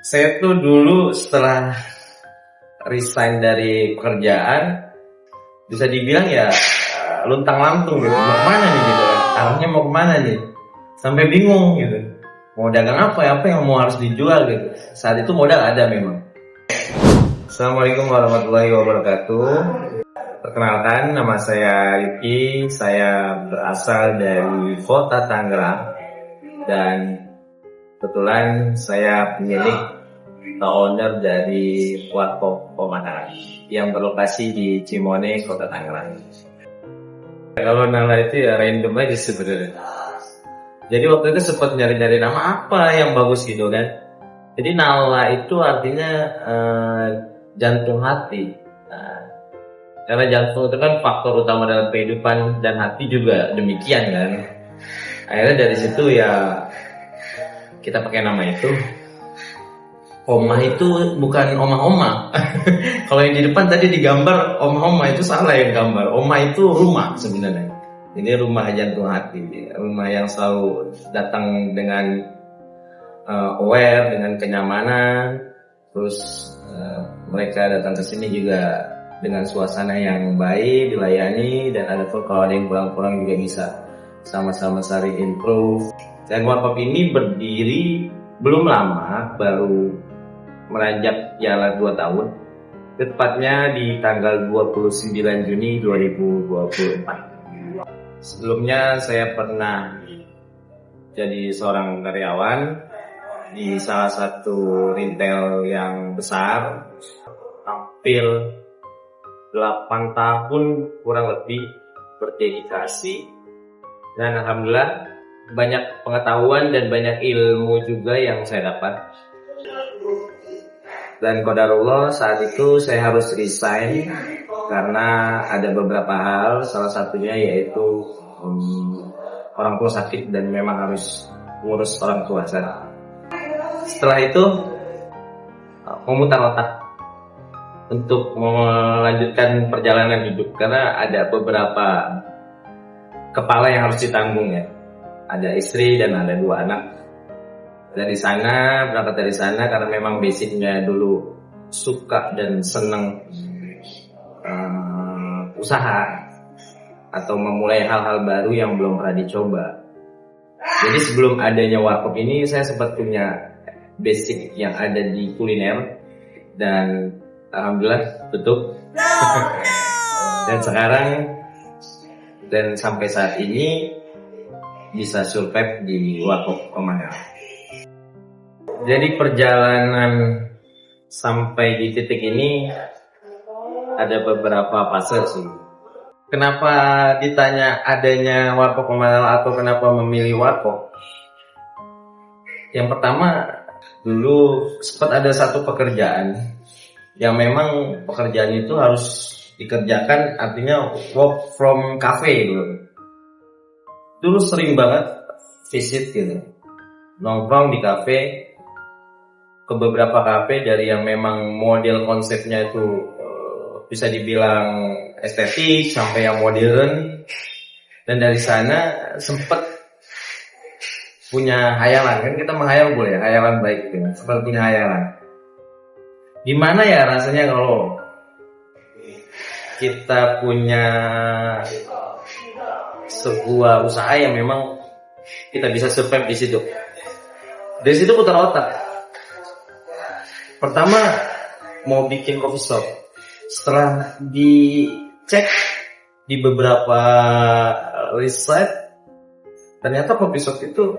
Saya tuh dulu setelah resign dari pekerjaan, bisa dibilang ya luntang lantung gitu. Mau kemana nih gitu kan? Arahnya mau kemana nih? Sampai bingung gitu. Mau dagang apa ya? Apa yang mau harus dijual gitu. Saat itu modal ada memang. Assalamualaikum warahmatullahi wabarakatuh. Perkenalkan, nama saya Riki. Saya berasal dari kota Tangerang. Dan kebetulan saya pemilik atau owner dari Warkop Pemandangan yang berlokasi di Cimone, Kota Tangerang. Kalau nama itu ya random aja sebenarnya. Jadi waktu itu sempat nyari-nyari nama apa yang bagus gitu kan. Jadi Nala itu artinya jantung hati. Karena jantung itu kan faktor utama dalam kehidupan dan hati juga demikian kan. Akhirnya dari situ ya kita pakai nama itu. Omah itu bukan omah-omah. Kalau yang di depan tadi digambar omah-omah itu salah yang gambar. Omah itu rumah sebenarnya. Ini rumah jantung hati, rumah yang selalu datang dengan aware, dengan kenyamanan. Terus mereka datang ke sini juga dengan suasana yang baik, dilayani, dan ada tuh kalau ada yang kurang-kurang juga bisa sama-sama saling improve. Dan Warkop ini berdiri belum lama, baru meranjak jalan 2 tahun, tepatnya di tanggal 29 Juni 2024. Sebelumnya saya pernah jadi seorang karyawan di salah satu retail yang besar, hampir 8 tahun kurang lebih berdedikasi, dan alhamdulillah banyak pengetahuan dan banyak ilmu juga yang saya dapat. Dan qadarullah saat itu saya harus resign karena ada beberapa hal, salah satunya yaitu orang tua sakit dan memang harus ngurus orang tua saya. Setelah itu memutar otak untuk melanjutkan perjalanan hidup karena ada beberapa kepala yang harus ditanggung ya. Ada istri dan ada 2 anak. Berangkat dari sana karena memang basicnya dulu suka dan senang usaha atau memulai hal-hal baru yang belum pernah dicoba. Jadi sebelum adanya Warkop ini saya sempat punya basic yang ada di kuliner dan alhamdulillah tutup. Dan sekarang dan sampai saat ini bisa survive di Warkop Pemandangan. Jadi perjalanan sampai di titik ini ada beberapa fase sih. Kenapa ditanya adanya Warkop Pemandangan atau kenapa memilih Warkop? Yang pertama, dulu sempat ada satu pekerjaan yang memang pekerjaan itu harus dikerjakan, artinya work from cafe dulu. Dulu sering banget visit gitu, nongkrong di cafe, ke beberapa kafe dari yang memang model konsepnya itu bisa dibilang estetik sampai yang modern. Dan dari sana sempat punya hayalan, kan kita menghayal boleh, hayalan baik gitu. Sempat punya hayalan gimana ya rasanya kalau kita punya sebuah usaha yang memang kita bisa survive di situ. Dari situ putar otak. Pertama mau bikin coffee shop. Setelah dicek di beberapa riset, ternyata coffee shop itu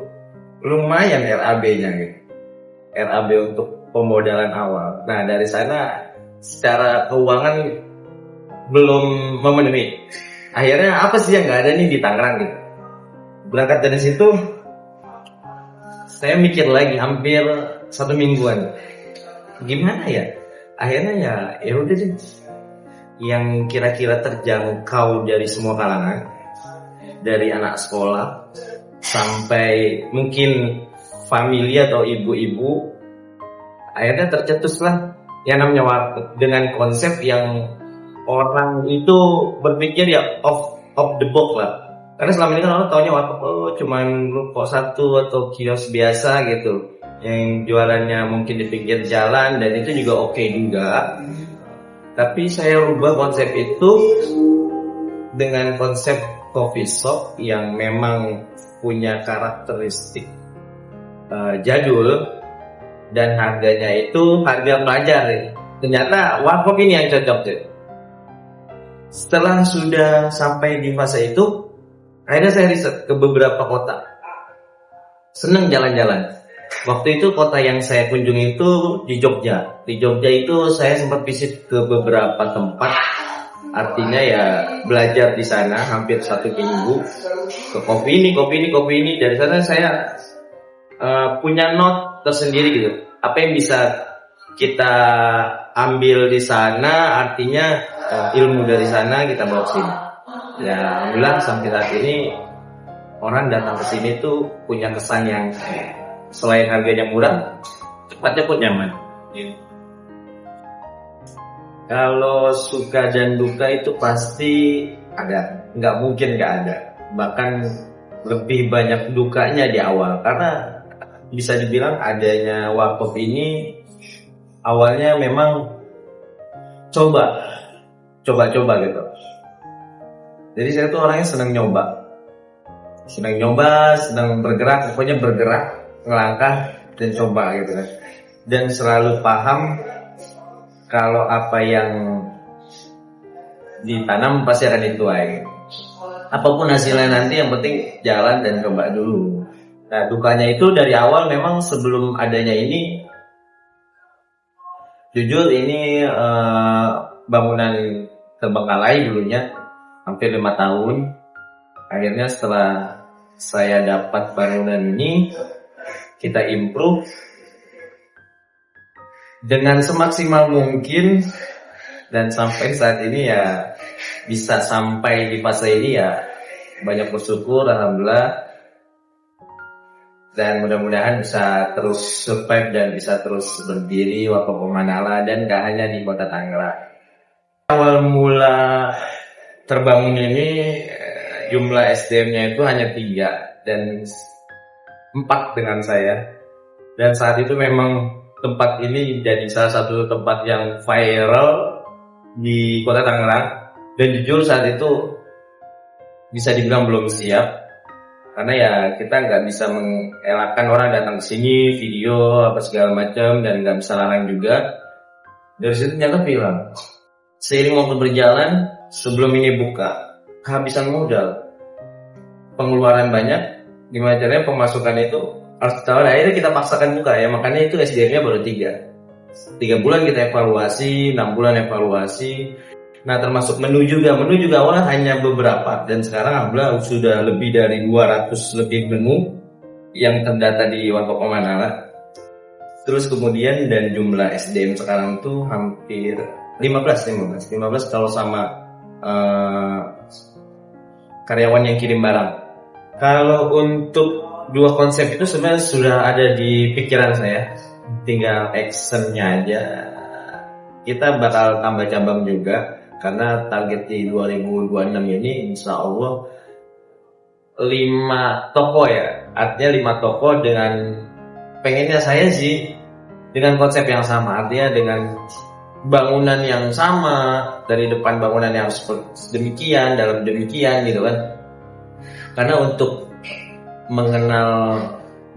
lumayan RAB-nya gitu. RAB untuk pemodalan awal. Nah dari sana secara keuangan belum memenuhi. Akhirnya apa sih yang nggak ada nih di Tangerang gitu. Berangkat dari situ, saya mikir lagi hampir 1 mingguan. Gimana ya? Akhirnya ya udah deh. Yang kira-kira terjangkau dari semua kalangan, dari anak sekolah sampai mungkin famili atau ibu-ibu, akhirnya tercetuslah yang namanya Warkop dengan konsep yang orang itu berpikir ya off the box lah. Karena selama ini kan orang taunya Warkop cuman ruko satu atau kios biasa gitu. yang jualannya mungkin di pinggir jalan, dan itu juga oke juga. Tapi saya rubah konsep itu dengan konsep coffee shop yang memang punya karakteristik jadul, dan harganya itu harga pelajar. Ternyata warkop ini yang cocok deh. Setelah sudah sampai di fase itu, akhirnya saya riset ke beberapa kota. Seneng jalan-jalan. Waktu itu kota yang saya kunjungi itu di Jogja. Di Jogja itu saya sempat visit ke beberapa tempat. Artinya ya belajar di sana hampir 1 minggu. Ke kopi ini. Dari sana saya punya note tersendiri gitu. Apa yang bisa kita ambil di sana, artinya ilmu dari sana kita bawa sini. Ya alhamdulillah sampai saat ini orang datang ke sini tuh punya kesan yang selain harganya murah, tempatnya pun nyaman. Kalau suka dan duka itu pasti ada, nggak mungkin nggak ada. Bahkan lebih banyak dukanya di awal, karena bisa dibilang adanya warkop ini awalnya memang coba gitu. Jadi saya tuh orangnya senang nyoba, senang bergerak, pokoknya bergerak, ngelangkah dan coba gitu kan. Dan selalu paham kalau apa yang ditanam pasti akan dituai. Apapun hasilnya nanti, yang penting jalan dan coba dulu. Nah, dukanya itu dari awal memang sebelum adanya ini, jujur ini bangunan terbengkalai dulunya, hampir 5 tahun. Akhirnya setelah saya dapat bangunan ini, kita improve dengan semaksimal mungkin, dan sampai saat ini ya bisa sampai di fase ini ya banyak bersyukur alhamdulillah, dan mudah-mudahan bisa terus survive dan bisa terus berdiri Warkop Pemanala, dan gak hanya di Kota Tangerang. Awal mula terbangun ini jumlah SDM-nya itu hanya 3 dan 4 dengan saya, dan saat itu memang tempat ini jadi salah satu tempat yang viral di Kota Tangerang. Dan jujur saat itu bisa dibilang belum siap, karena ya kita nggak bisa mengelakkan orang datang ke sini video apa segala macam, dan nggak bisa larang juga. Dari situ ternyata bilang seiring waktu berjalan, sebelum ini buka kehabisan modal, pengeluaran banyak, gimana caranya pemasukan itu harus tahu. Akhirnya kita paksakan buka ya, makanya itu SDM-nya baru 3 bulan kita evaluasi, 6 bulan evaluasi. Nah termasuk menu juga awalnya hanya beberapa, dan sekarang alhamdulillah sudah lebih dari 200 lebih menu yang terdata di Warkop Pemanala. Terus kemudian dan jumlah SDM sekarang tuh hampir 15 kalau sama karyawan yang kirim barang. Kalau untuk 2 konsep itu sebenarnya sudah ada di pikiran saya, tinggal actionnya aja. Kita bakal tambah cabang juga, karena target di 2026 ini insya Allah 5 toko ya, artinya 5 toko, dengan pengennya saya sih dengan konsep yang sama, artinya dengan bangunan yang sama, dari depan bangunan yang demikian, dalam demikian gitu kan. Karena untuk mengenal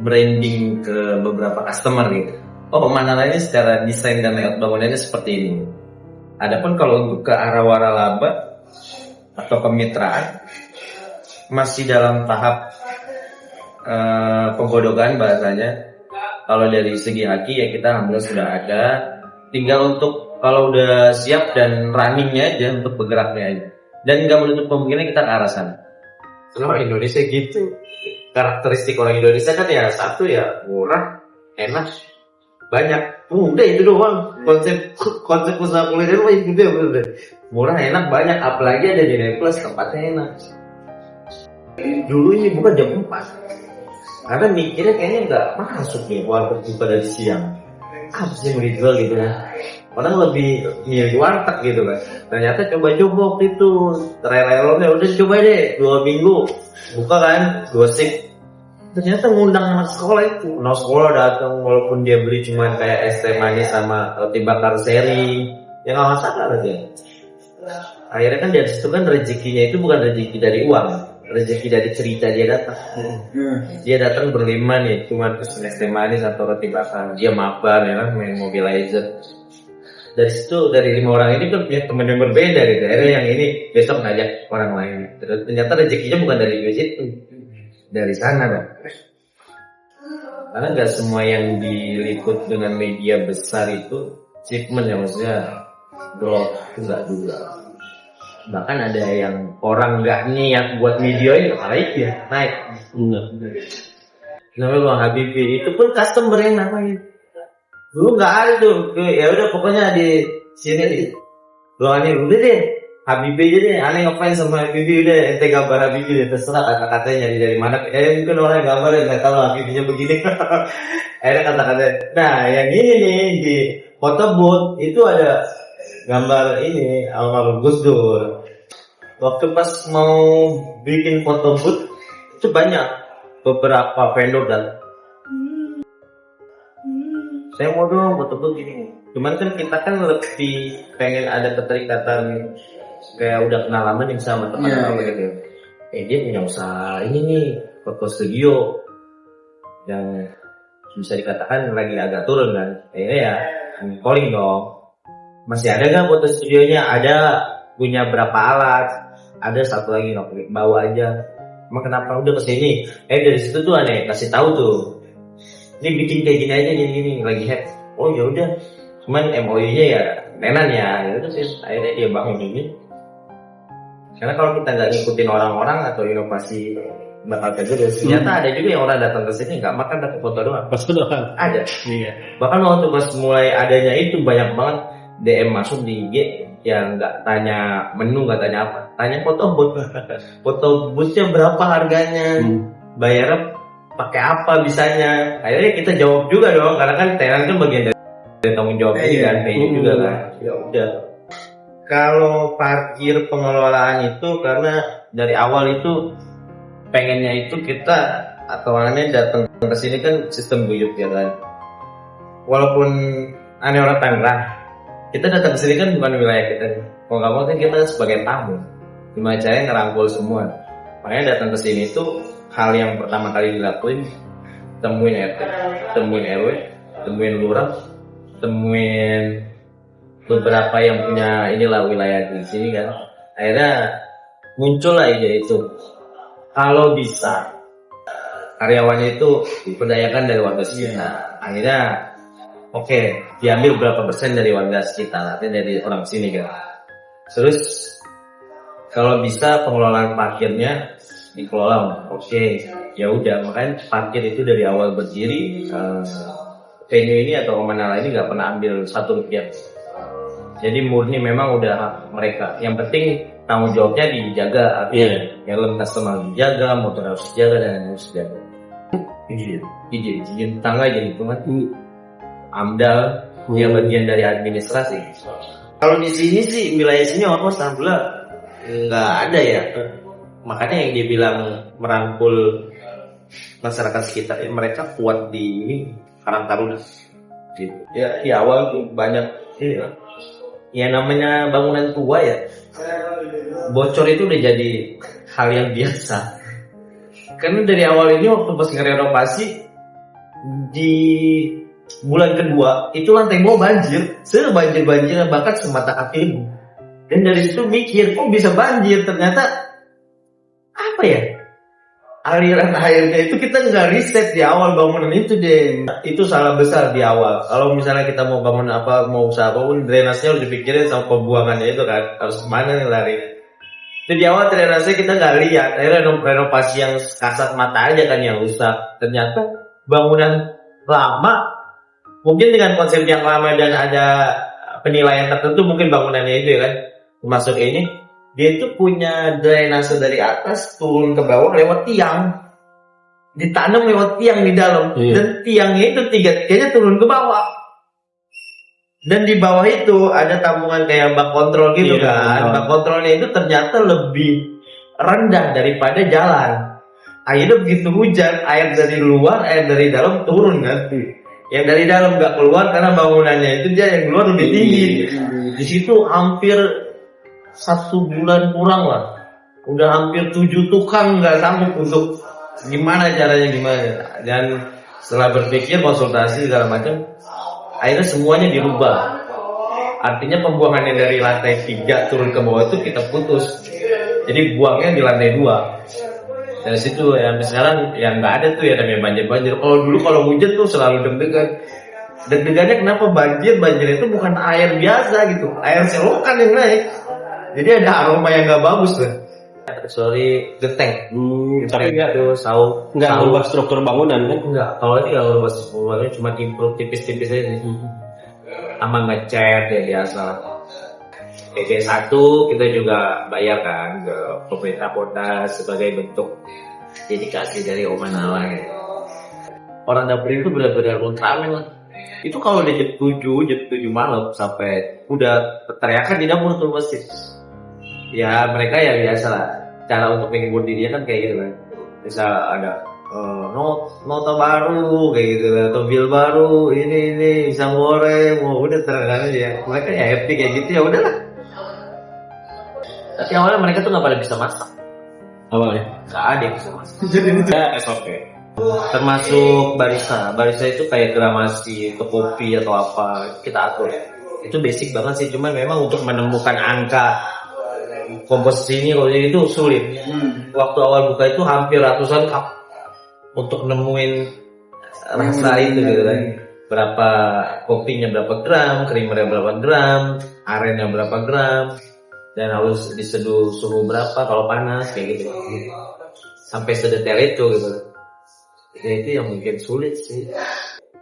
branding ke beberapa customer gitu, oh Pemanala ini secara desain dan layout bangunannya seperti ini. Adapun kalau untuk ke arah waralaba atau kemitraan masih dalam tahap penggodokan bahasanya. Kalau dari segi haki ya kita alhamdulillah sudah ada, tinggal untuk kalau udah siap dan runningnya aja, untuk bergeraknya aja. Dan nggak menutup kemungkinan kita ke arah sana. Karena Indonesia gitu, karakteristik orang Indonesia kan ya satu ya murah, enak, banyak. Udah itu doang konsep usaha kuliner mah itu dia, udah murah, enak, banyak, apalagi ada di Neples, tempatnya enak. Dulu ini bukan jam 4 karena mikirnya kayaknya nggak masuk nih warteg buka dari siang, apa sih yang dijual gitu kan. Orang lebih milih warteg gitu kan. Ternyata coba-coba waktu itu trial errornya, udah coba deh 2 minggu buka kan, gosip ternyata ngundang anak sekolah itu. Anak sekolah datang walaupun dia beli cuman kayak es teh manis sama roti bakar seri, ya nggak masalah dia. Akhirnya kan dari situ kan rezekinya itu bukan rezeki dari uang, rezeki dari cerita dia datang. Dia datang berlima nih, cuma pesen es teh manis atau roti bakar. Dia mabar ya kan, main Mobile Legends. Dari situ dari 5 orang ini kan punya teman yang berbeda gitu. Akhirnya yang ini besok ngajak orang lain. Terus ternyata rezekinya bukan dari situ, dari sana kan. Karena nggak semua yang diliput dengan media besar itu achievement ya, maksudnya blog itu nggak juga. Bahkan ada yang orang nggak niat buat video ini naik ya, naik. Namanya Bang Habibie, itu pun customer yang namanya. Dulu nggak ada tuh, ya udah pokoknya di sini nih. Lo aneh udah deh, Habibie aja deh, aneh ngefans sama Habibie udah, ente gambar Habibie deh, terserah kata-katanya dari mana. Mungkin orang yang gambar yang nggak tahu Habibie-nya begini. Akhirnya kata-katanya. Nah yang ini nih di foto booth itu ada gambar ini almarhum Gus Dur. Waktu pas mau bikin foto booth itu banyak beberapa vendor dan saya mau dong foto booth gini. Cuman kan kita kan lebih pengen ada keterikatan kayak udah kenal lama nih sama teman-teman gitu. Dia punya usaha ini nih foto studio yang bisa dikatakan lagi agak turun kan. Ya calling dong. Masih ada nggak foto studionya? Ada, punya berapa alat? Ada satu lagi nggak bawa aja. Emang kenapa udah kesini? Dari situ tuh aneh kasih tahu tuh. Ini bikin kayak gini aja gini lagi hack. Oh ya udah. Cuman MOU-nya ya tenan ya. Itu sih akhirnya dia bangun ini. Karena kalau kita nggak ngikutin orang-orang atau inovasi bakal terjadi. Ternyata ada juga yang orang datang ke sini nggak makan tapi foto doang. Foto doang. Ada. Iya. Bahkan waktu pas mulai adanya itu banyak banget DM masuk di IG yang nggak tanya menu, nggak tanya apa, tanya foto booth. Foto boothnya berapa harganya, bayarnya pakai apa bisanya. Akhirnya kita jawab juga dong, karena kan tenan kan bagian dari tanggung jawab ini kan, PJ juga kan. Ya udah. Kalau parkir pengelolaan itu karena dari awal itu pengennya itu kita atau aneh datang ke sini kan sistem guyup ya kan. Walaupun aneh orang Tangerang, kita datang ke sini kan bukan wilayah kita. Kalau nggak mau kan kita sebagai tamu, gimana caranya ngerangkul semua. Makanya datang ke sini itu hal yang pertama kali dilakuin, temuin RT, temuin RW, temuin lurah, temuin beberapa yang punya inilah wilayah di sini kan. Akhirnya muncul lah ide itu. Kalau bisa karyawannya itu diberdayakan dari warga sekitar. Akhirnya oke, diambil berapa persen dari warga sekitar, artinya dari orang sini kan. Terus kalau bisa pengelolaan parkirnya dikelola, oke, ya udah. Makanya parkir itu dari awal berdiri venue ini atau Manala ini nggak pernah ambil 1 rupiah. Jadi murni memang udah hak mereka. Yang penting tanggung jawabnya dijaga, helm customer dijaga, motor harus dijaga dan harus dijaga. Izin tangga jadi hitungan. AMDAL yang bagian dari administrasi. Kalau di sini sih wilayah sini almost alhamdulillah nggak ada ya. Makanya yang dia bilang merangkul masyarakat sekitar, mereka kuat di Karang Taruna. Gitu. Ya di awal tuh banyak ya namanya bangunan tua ya. Bocor itu udah jadi hal yang biasa. Karena dari awal ini waktu pas ngerenovasi di bulan kedua itu lantai bawah banjir, sebanjir-banjirnya bahkan semata kaki. Dan dari situ mikir, kok bisa banjir? Ternyata apa ya? Aliran airnya itu kita nggak riset di awal bangunan itu deh. Itu salah besar di awal. Kalau misalnya kita mau bangun apa, mau usaha apapun, drainasenya udah dipikirin sama pembuangannya itu kan, harus kemana nih lari. Jadi di awal drainasenya kita nggak lihat, akhirnya renovasi yang kasat mata aja kan yang rusak. Ternyata bangunan lama, mungkin dengan konsep yang lama dan ada penilaian tertentu, mungkin bangunannya itu ya kan, termasuk ini. Dia itu punya drainase dari atas turun ke bawah lewat tiang, ditanam lewat tiang di dalam, dan tiangnya itu tiga-tiganya turun ke bawah. Dan di bawah itu ada tambungan kayak bak kontrol gitu kan. Bak kontrolnya itu ternyata lebih rendah daripada jalan. akhirnya begitu hujan, air dari luar, air dari dalam turun kan. Yang dari dalam nggak keluar karena bangunannya itu dia yang keluar lebih tinggi. Di situ hampir 1 bulan kurang lah. Udah hampir 7 tukang nggak sanggup untuk gimana caranya gimana. Dan setelah berpikir konsultasi segala macam, akhirnya semuanya dirubah. Artinya pembuangannya dari lantai 3 turun ke bawah itu kita putus. Jadi buangnya di lantai 2. Dari situ ya sekarang yang nggak ada tuh ya namanya banjir. Kalau dulu kalau hujan tuh selalu deg-degan. Deg-degannya kenapa banjir itu bukan air biasa gitu, air selokan yang naik. Jadi ada aroma yang nggak bagus tuh. Sorry, genteng. Tapi nggak Itu saung. nggak merubah struktur bangunan kan? Enggak. Kalau ini nggak merubah struktur bangunan, cuma improve tipis-tipis aja. Sama ngecat ya biasa. PP1 kita juga bayar kan ke pemerintah kota sebagai bentuk dedikasi dari Oma Nala ya. Orang dapur itu benar-benar Ultraman lah. Itu kalau udah jam 7 malam sampai udah teriakan di dapur tuh pasti. Ya mereka ya biasa lah. Cara untuk menghibur dirinya kan kayak gitu kan. Misal ada nota baru kayak gitu atau bill baru ini bisa goreng, udah terang aja. Mereka ya happy kayak gitu ya udahlah. Tapi awalnya mereka tuh nggak pada bisa masak. Awalnya Nggak ada yang bisa masak. jadi ini SOP. Termasuk barista itu kayak gramasi atau kopi atau apa kita atur. Itu basic banget sih, cuman memang untuk menemukan angka komposisi ini kalau itu sulit. Waktu awal buka itu hampir ratusan cup untuk nemuin rasa itu gitu kan. Berapa kopinya berapa gram, creamernya berapa gram, arennya berapa gram, dan harus diseduh suhu berapa kalau panas kayak gitu. Sampai sedetail itu gitu. Ya, itu yang mungkin sulit sih.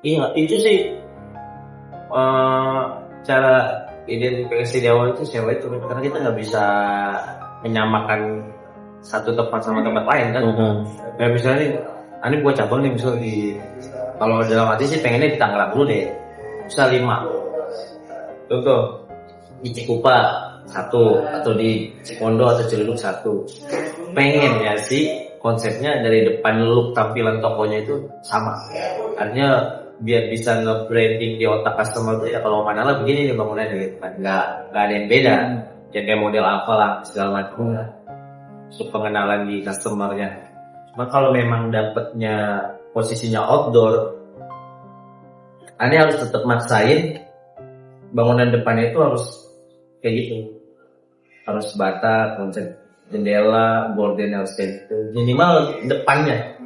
Iya, itu sih cara identifikasi di awal itu siapa itu, karena kita nggak bisa menyamakan satu tempat sama tempat lain kan. Kayak misalnya ini buat cabang nih, misal di kalau dalam hati sih pengennya di Tangerang dulu deh, misal 5 contoh di Cikupa 1 atau di Cikondo atau Ciledug 1. Pengen ya sih konsepnya dari depan look tampilan tokonya itu sama. Artinya biar bisa nge-branding di otak customer tuh ya kalau Oma Nala begini nih bangunannya gitu kan. Nggak ada yang beda. Jadi kayak model apa lah segala macam. Untuk pengenalan di customernya. Cuma kalau memang dapetnya posisinya outdoor, Anda harus tetap maksain bangunan depannya itu harus kayak gitu. Harus bata, konsep jendela, gorden harus kayak gitu. Minimal depannya.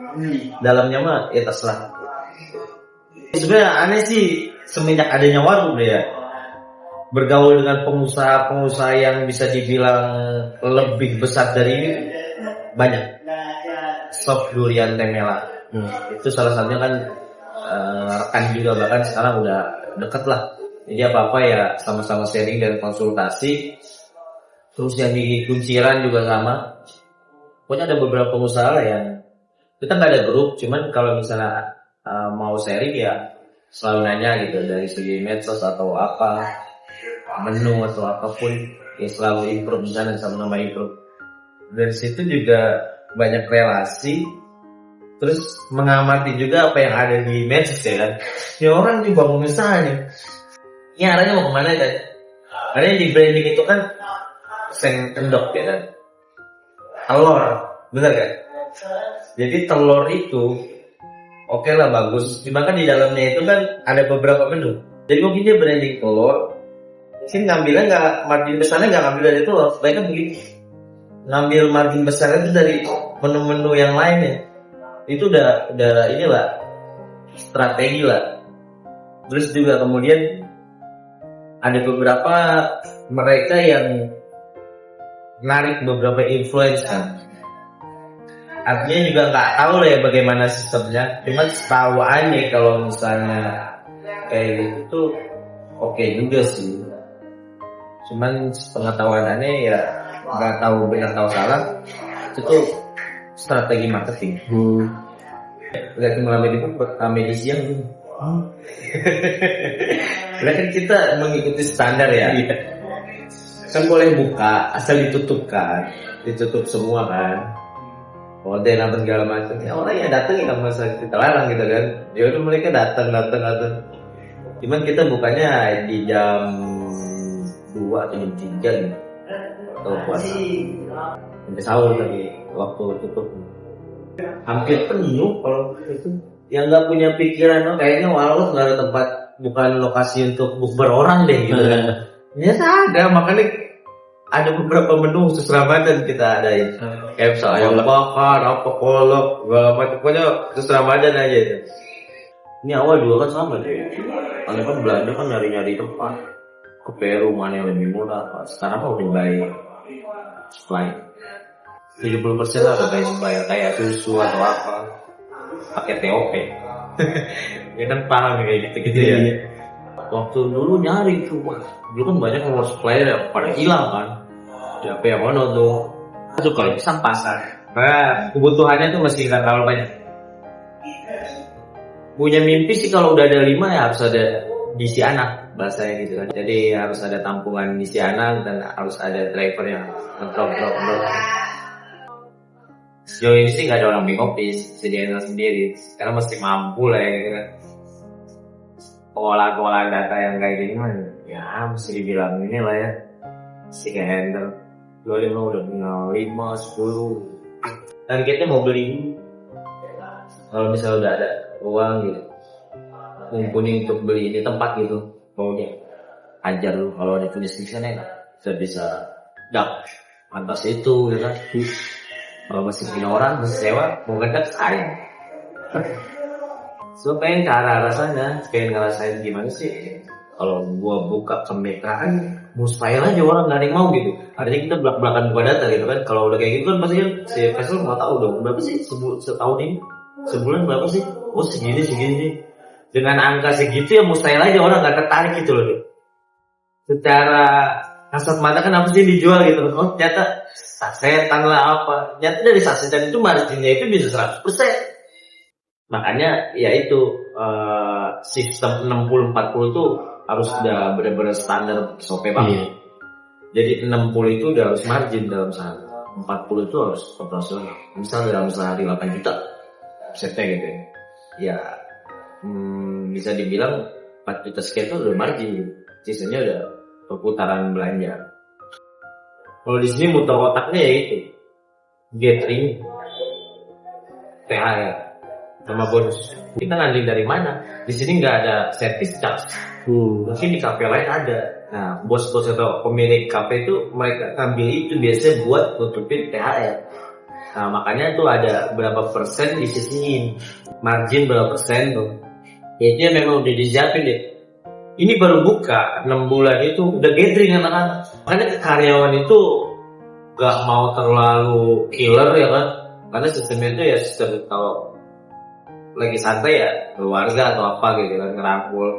Dalamnya mah ya terserah. Sebenarnya aneh sih semenjak adanya warung deh ya, bergaul dengan pengusaha-pengusaha yang bisa dibilang lebih besar dari ini banyak. Soft Durian Temela itu salah satunya kan rekan juga, bahkan sekarang udah deket lah. Jadi apa-apa ya sama-sama sharing dan konsultasi. Terus yang di Kunciran juga sama. Pokoknya ada beberapa pengusaha lah yang kita nggak ada grup, cuman kalau misalnya mau sharing ya selalu nanya gitu dari segi medsos atau apa, menu atau apapun ya selalu improve di sana sama nama improve. Dari situ juga banyak relasi, terus mengamati juga apa yang ada di medsos ya kan. Ya orang nih bangun usaha nih, ini arahnya mau kemana kan? Karena di branding itu kan seng kendok ya kan, telur, bener kan? Jadi telur itu oke lah bagus, cuma kan di dalamnya itu kan ada beberapa menu. Jadi mungkin dia branding telur, mungkin ngambilnya nggak, margin besarnya nggak ngambil dari telur, sebaiknya begitu. Ngambil margin besar itu dari menu-menu yang lainnya. Itu udah inilah strategi lah. Terus juga kemudian ada beberapa mereka yang narik beberapa influencer. Artinya juga nggak tahu lah ya bagaimana sistemnya. Cuman setahu aja kalau misalnya kayak gitu oke juga sih. Cuman pengetahuannya ya nggak tahu benar tahu salah. Itu tuh strategi marketing. Lihat malam itu buat di siang gitu. Nah kan kita mengikuti standar ya. Kan boleh buka asal ditutup kan, ditutup semua kan. hotel apa segala macam. Ya orang ya datang ya nggak masa kita larang gitu kan. Ya udah mereka datang. Cuman kita bukannya di jam 2 atau jam 3 gitu. Atau puasa sampai sahur tadi waktu tutup. Hampir penuh kalau itu. Yang nggak punya pikiran, oh, kayaknya walau nggak ada tempat, bukan lokasi untuk bukber orang deh gitu kan. Ternyata ada, makanya ada beberapa menu khusus Ramadan kita adain. Kayak misalnya ayam bakar, apa kolak, segala macam, pokoknya khusus Ramadan aja itu. Ini awal juga kan sama deh. Karena kan belanja kan nyari tempat ke Peru mana yang lebih murah. Sekarang kan udah baik supply 70% lah udah kayak supply kayak susu atau apa pakai TOP. Ya kan paham kayak gitu ya. Waktu dulu nyari tuh, dulu kan banyak yang supplier ya pada hilang kan. Siapa yang mana tuh? Itu kalau pisang pasar. Nah, kebutuhannya tuh masih nggak terlalu banyak. Punya mimpi sih kalau udah ada 5 ya harus ada ngisi anak bahasanya gitu kan. Jadi harus ada tampungan ngisi anak dan harus ada driver yang drop. Sejauh ini sih nggak ada orang big office, sediain sendiri. Karena mesti mampu lah ya gitu kan. Pengolahan data yang kayak gini mah ya mesti dibilang ini lah ya. Si handle. Gue udah punya 5, 10. Dan kita mau beli kalau misalnya udah ada uang gitu, mumpuni untuk beli di tempat gitu, maunya ajar lu kalau ada punya sana ya bisa dap atas itu ya kan. Kalau masih punya orang masih sewa mau gak saya. So pengen cara rasanya, pengen ngerasain gimana sih kalau gua buka kemitraan, mustahil aja orang gak ada yang mau gitu. Artinya kita belak-belakan buka data gitu kan. Kalau udah kayak gitu kan pasti kan si investor mau tahu dong berapa sih setahun ini, sebulan berapa sih? Oh segini. Dengan angka segitu ya mustahil aja orang gak tertarik gitu loh. Secara kasat mata kan apa sih dijual gitu. Oh ternyata sasetan lah apa. Ternyata dari sasetan itu marginnya itu bisa 100%. Makanya ya itu sistem 60-40 tuh harus udah benar-benar standar SOP banget. Jadi 60 itu udah harus margin dalam sehari, 40 itu harus operasional. Misal dalam sehari 8 juta setnya gitu ya. Ya bisa dibilang 4 juta sekian itu udah margin gitu. Sisanya udah perputaran belanja. Kalau di sini muter otaknya ya itu gathering, THR sama bonus. Kita ngambil dari mana? Di sini nggak ada service charge. Mungkin di kafe lain ada. Nah, bos-bos atau pemilik kafe itu mereka ngambil itu biasanya buat nutupin THR. Nah, makanya tuh ada berapa persen disisihin, margin berapa persen tuh. Ya, itu memang udah disiapin deh. Ini baru buka 6 bulan itu udah gathering anak-anak. Makanya karyawan itu gak mau terlalu killer ya kan. Karena sistemnya itu ya sistem kalau lagi santai ya keluarga atau apa gitu kan ngerangkul.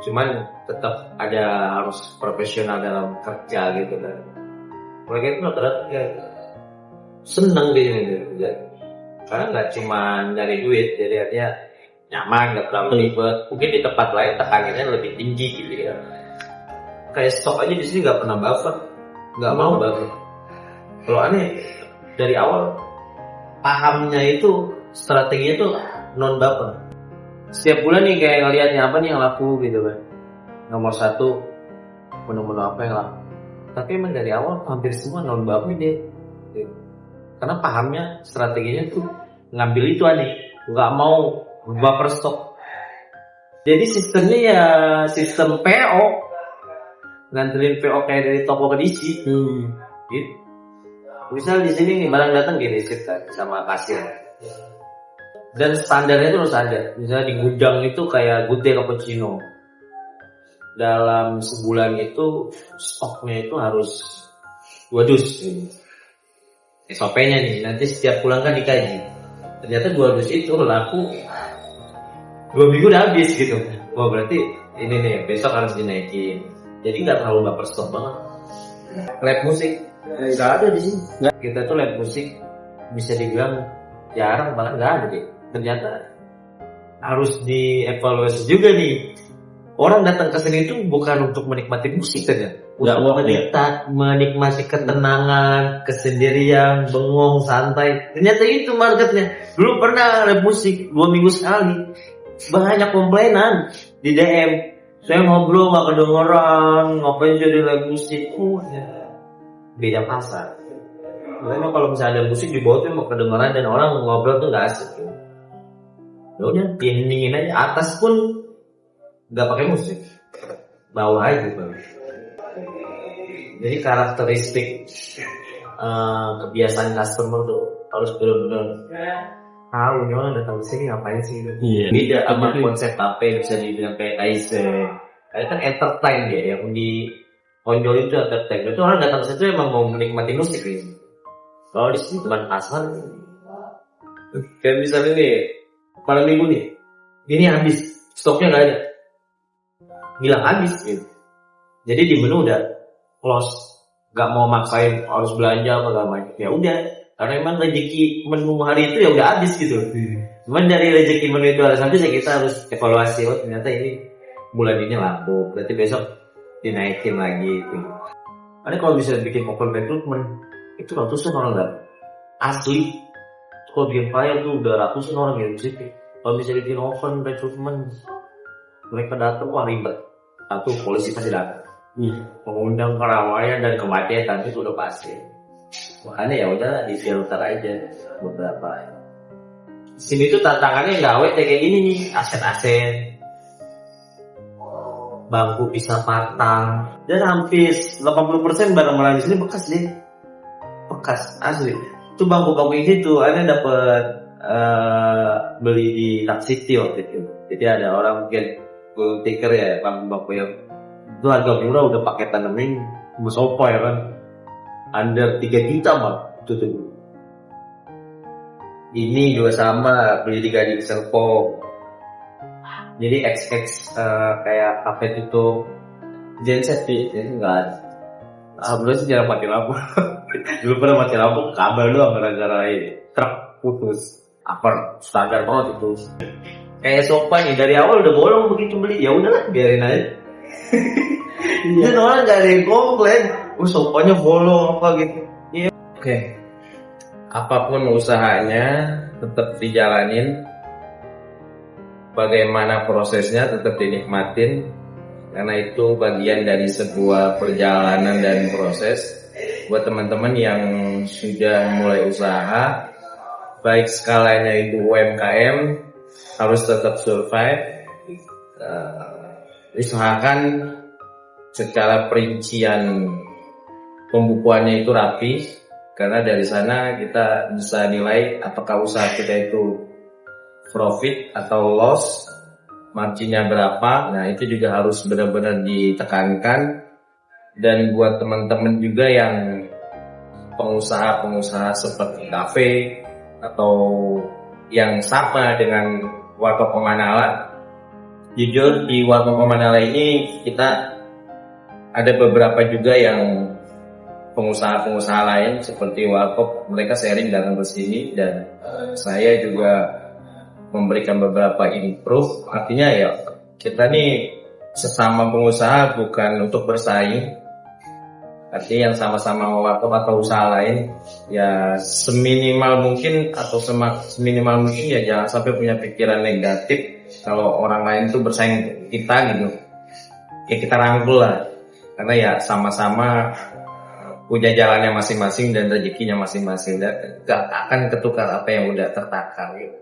Cuman tetap ada harus profesional dalam kerja gitu kan. Mereka itu rata-rata seneng di sini gitu. Karena nggak cuma dari duit, jadi artinya nyaman, nggak terlalu ribet. Mungkin di tempat lain tekanannya lebih tinggi gitu ya. Kayak stok aja di sini nggak pernah buffer, nggak mau buffer. Kalau aneh dari awal pahamnya itu strateginya itu non buffer. Setiap bulan nih kayak ngeliatnya apa nih yang laku gitu kan. Nomor 1 menu-menu apa yang laku. Tapi emang dari awal hampir semua non buffer deh. Karena pahamnya strateginya tuh ngambil itu aneh, nggak mau buffer stok. Jadi sistemnya ya sistem PO, nganterin PO kayak dari toko ke DC. Gitu. Misal di sini nih barang datang gini cerita sama kasir. Dan standarnya itu harus ada. Misalnya di gudang itu kayak Good Day Cappuccino. Dalam sebulan itu stoknya itu harus 2 dus. SOP-nya nih, nanti setiap pulang kan dikaji. Ternyata 2 dus itu laku 2 minggu udah habis gitu. Wah berarti ini nih besok harus dinaikin. Jadi nggak terlalu buffer stok banget. Lab musik nggak ada di sini. Kita tuh lab musik bisa dibilang jarang banget nggak ada deh. Ternyata harus dievaluasi juga nih. orang datang ke sini itu bukan untuk menikmati musik saja, Nggak untuk worth it. menikmati ketenangan, kesendirian, bengong, santai. Ternyata itu marketnya. Dulu pernah ada musik 2 minggu sekali, banyak komplainan di DM. Saya ngobrol gak kedengeran, ngapain jadi live musik? Ya. Beda pasar. Makanya kalau misalnya ada musik di bawah tuh mau kedengeran dan orang ngobrol tuh gak asik. Ya udah, dingin aja. Atas pun nggak pakai musik, bawah aja bang. Jadi karakteristik kebiasaan customer tuh harus benar-benar tahu nih orang datang ke sini ngapain sih gitu. Iya. Beda sama Tapi- konsep apa yang bisa dibilang kayak Aizen. Kayak kan entertain dia, yang di Onjol itu entertain. Itu orang datang ke situ emang mau menikmati musik gitu. Kalau di sini teman pasar, kayak misalnya nih malam minggu nih, ini habis, stoknya nggak ada, bilang habis gitu. Jadi di menu udah close, nggak mau maksain harus belanja apa gak macam. Ya udah, karena emang rezeki menu hari itu ya udah habis gitu. Cuman dari rezeki menu itu harus habis ya kita harus evaluasi. Oh ternyata ini bulan ini laku, berarti besok dinaikin lagi itu. Karena kalau bisa bikin open recruitment itu ratusan orang nggak asli. Kalau bikin file tuh udah ratusan orang yang di situ. Kalau bisa bikin open recruitment, mereka datang wah ribet. Satu polisi pasti datang, mengundang keramaian dan kemacetan itu udah pasti. Makanya ya udah di filter aja beberapa. Di sini tuh tantangannya gawe kayak gini nih, aset-aset, bangku bisa patah, dan hampir 80% barang-barang di sini bekas deh, bekas asli. Itu bangku-bangku ini tuh, ada dapat beli di Tuck City waktu itu. Jadi ada orang mungkin gold ticker ya, bangku-bangku yang itu harga murah udah pakai tanemin musopo ya kan, under 3 juta mah itu tuh. Ini juga sama, beli di Gading Serpong. Jadi XX kayak kafe itu genset sih, jadi enggak ada. Alhamdulillah sih jarang mati lampu. Dulu pernah mati lampu, kabel doang gara-gara ini truk putus. Apa standar banget itu. Kayak sofa nih dari awal udah bolong begitu beli, ya udahlah biarin aja. Dan orang gak ada yang komplain, sofanya bolong apa gitu. Iya. Oke. Apapun usahanya tetap dijalanin. Bagaimana prosesnya tetap dinikmatin, karena itu bagian dari sebuah perjalanan dan proses. Buat teman-teman yang sudah mulai usaha, baik skalanya itu UMKM, harus tetap survive. Usahakan secara perincian pembukuannya itu rapi, karena dari sana kita bisa nilai apakah usaha kita itu profit atau loss, marginnya berapa. Nah itu juga harus benar-benar ditekankan. Dan buat teman-teman juga yang pengusaha-pengusaha seperti kafe atau yang sama dengan Warkop Pemanala, jujur di Warkop Pemanala ini kita ada beberapa juga yang pengusaha-pengusaha lain seperti Warkop, mereka sharing datang ke sini dan saya juga memberikan beberapa improve. Artinya ya kita nih sesama pengusaha bukan untuk bersaing, artinya yang sama-sama Warkop atau usaha lain ya seminimal mungkin atau seminimal mungkin ya jangan sampai punya pikiran negatif kalau orang lain tuh bersaing kita gitu. Ya kita rangkul lah, karena ya sama-sama punya jalannya masing-masing dan rezekinya masing-masing, dan gak akan ketukar apa yang udah tertakar gitu.